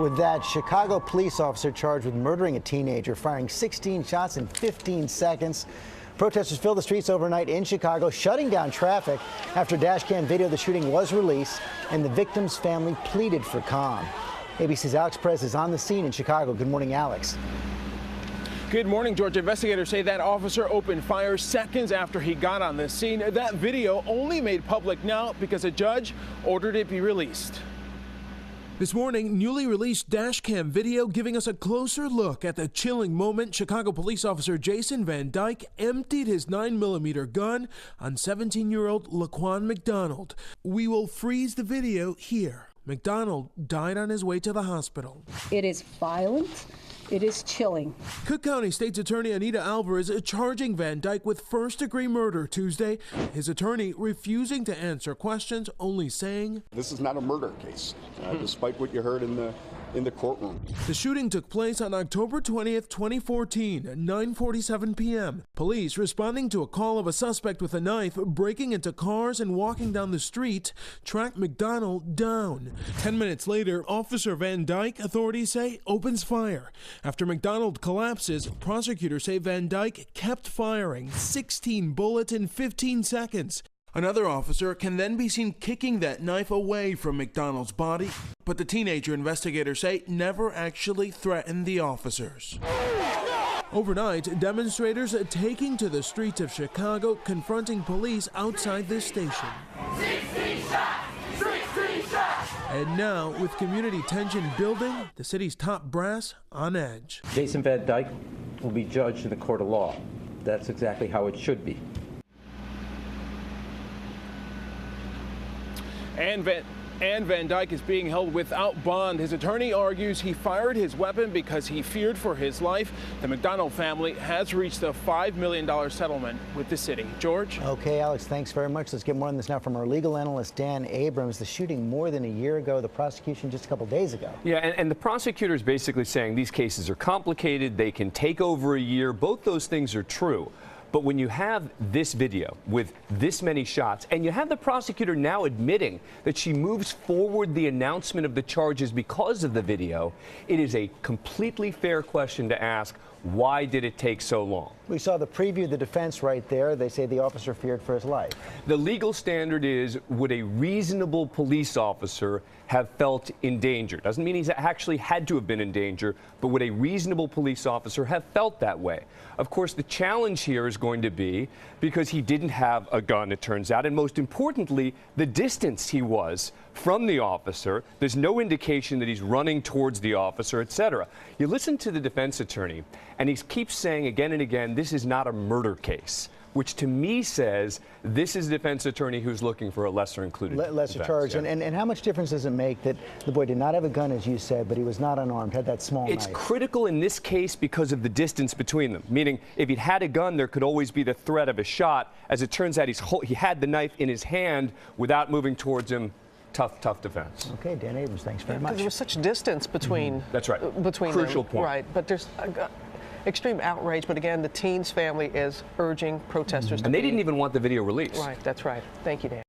With that, Chicago police officer charged with murdering a teenager, firing 16 shots in 15 seconds. Protesters filled the streets overnight in Chicago, shutting down traffic after dashcam video of the shooting was released and the victim's family pleaded for calm. ABC's Alex Perez is on the scene in Chicago. Good morning, Alex. Good morning, George. Investigators say that officer opened fire seconds after he got on the scene. That video only made public now because a judge ordered it be released. This morning, newly released dashcam video giving us a closer look at the chilling moment Chicago police officer Jason Van Dyke emptied his 9mm gun on 17-year-old Laquan McDonald. We will freeze the video here. McDonald died on his way to the hospital. It is violent. It is chilling. Cook County State's Attorney Anita Alvarez charging Van Dyke with first-degree murder Tuesday. His attorney refusing to answer questions, only saying, "This is not a murder case, despite what you heard in the courtroom." The shooting took place on October 20th, 2014 at 9:47 p.m. Police responding to a call of a suspect with a knife breaking into cars and walking down the street tracked McDonald down. 10 minutes later, Officer Van Dyke, authorities say, opens fire. After McDonald collapses, prosecutors say Van Dyke kept firing 16 bullets in 15 seconds. Another officer can then be seen kicking that knife away from McDonald's body, but the teenager, investigators say, never actually threatened the officers. Overnight, demonstrators taking to the streets of Chicago, confronting police outside this station. 16 shots! 16 shots! And now, with community tension building, the city's top brass on edge. Jason Van Dyke will be judged in the court of law. That's exactly how it should be. And Van Dyke is being held without bond. His attorney argues he fired his weapon because he feared for his life. The McDonald family has reached a $5 million settlement with the city. George? Okay, Alex, thanks very much. Let's get more on this now from our legal analyst, Dan Abrams. The shooting more than a year ago, the prosecution just a couple days ago. Yeah, and the prosecutor is basically saying these cases are complicated. They can take over a year. Both those things are true. But when you have this video with this many shots, and you have the prosecutor now admitting that she moves forward the announcement of the charges because of the video, it is a completely fair question to ask, why did it take so long? We saw the preview of the defense right there. They say the officer feared for his life. The legal standard is, would a reasonable police officer have felt in danger? Doesn't mean he's actually had to have been in danger, but would a reasonable police officer have felt that way? Of course, the challenge here is going to be because he didn't have a gun, it turns out, and most importantly, the distance he was from the officer. There's no indication that he's running towards the officer, etc. You listen to the defense attorney, and he keeps saying again and again, this is not a murder case, which to me says this is a defense attorney who's looking for a lesser included lesser offense. charge. Yeah. And how much difference does it make that the boy did not have a gun, as you said, but he was not unarmed, had that small It's knife? critical in this case because of the distance between them, meaning if he'd had a gun, there could always be the threat of a shot. As it turns out, he had the knife in his hand without moving towards him. Tough defense. Okay, Dan Abrams, thanks very much. There was such distance between. That's right. Between Crucial them. point. Right, but there's extreme outrage. But again, the teen's family is urging protesters to And they be. didn't even want the video released. Right, that's right. Thank you, Dan.